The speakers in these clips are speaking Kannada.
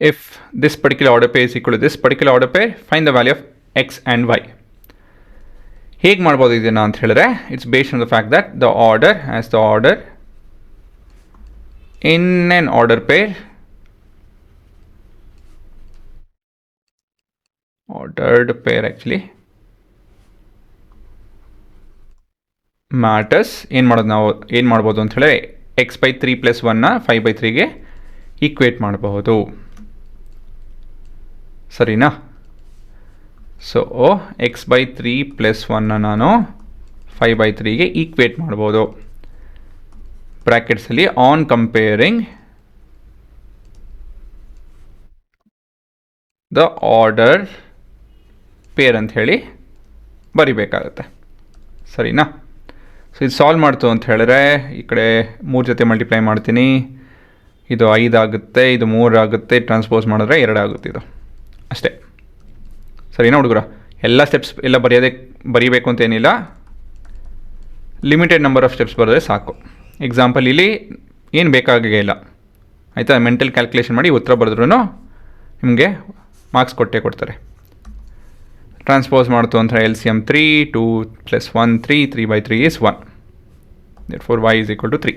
if this particular order pair is equal to this particular order pair, find the value of x and y. ಹೇಗೆ ಮಾಡ್ಬೋದು ಇದನ್ನು ಅಂತ ಹೇಳಿದ್ರೆ, it's based on the fact that the order as the order in an order pair, ordered pair actually matters. ಏನು ಮಾಡೋದು ನಾವು ಏನು ಮಾಡ್ಬೋದು ಅಂತ ಹೇಳಿ x/3 + 1ನ 5/3ಗೆ ಈಕ್ವೇಟ್ ಮಾಡಬಹುದು. ಸರಿನಾ? ಸೊ x/3 + 1ನ ನಾನು 5/3ಗೆ ಈಕ್ವೇಟ್ ಮಾಡ್ಬೋದು. ಬ್ರ್ಯಾಕೆಟ್ಸಲ್ಲಿ on comparing the order pair ಅಂತ ಹೇಳಿ ಬರಿಬೇಕಾಗತ್ತೆ. ಸರಿನಾ? ಸೊ ಇದು ಸಾಲ್ವ್ ಮಾಡ್ತು ಅಂತ ಹೇಳಿದ್ರೆ ಈ ಕಡೆ 3 ಜೊತೆ ಮಲ್ಟಿಪ್ಲೈ ಮಾಡ್ತೀನಿ, ಇದು 5 ಆಗುತ್ತೆ, ಇದು 3 ಆಗುತ್ತೆ, ಟ್ರಾನ್ಸ್ಪೋಸ್ ಮಾಡಿದ್ರೆ 2 ಆಗುತ್ತೆ. ಇದು ಅಷ್ಟೇ. ಸರಿನಾ ಹುಡುಗರ? ಎಲ್ಲ ಸ್ಟೆಪ್ಸ್ ಎಲ್ಲ ಬರೀಬೇಕು ಅಂತೇನಿಲ್ಲ, ಲಿಮಿಟೆಡ್ ನಂಬರ್ ಆಫ್ ಸ್ಟೆಪ್ಸ್ ಬರೆದ್ರೆ ಸಾಕು. ಎಕ್ಸಾಂಪಲ್ ಇಲ್ಲಿ ಏನು ಬೇಕಾಗೇ ಇಲ್ಲ, ಆಯಿತಾ? ಮೆಂಟಲ್ ಕ್ಯಾಲ್ಕುಲೇಷನ್ ಮಾಡಿ ಉತ್ತರ ಬರೆದ್ರೂ ನಿಮಗೆ ಮಾರ್ಕ್ಸ್ ಕೊಡ್ತಾರೆ. ಟ್ರಾನ್ಸ್ಪೋಸ್ ಮಾಡ್ತು ಅಂತ LCM 3, 2 + 1 3, 3/3 is 1. Therefore y is equal to 3.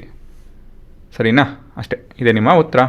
ಸರಿನಾ? ಅಷ್ಟೇ, ಇದೆ ನಿಮ್ಮ ಉತ್ತರ.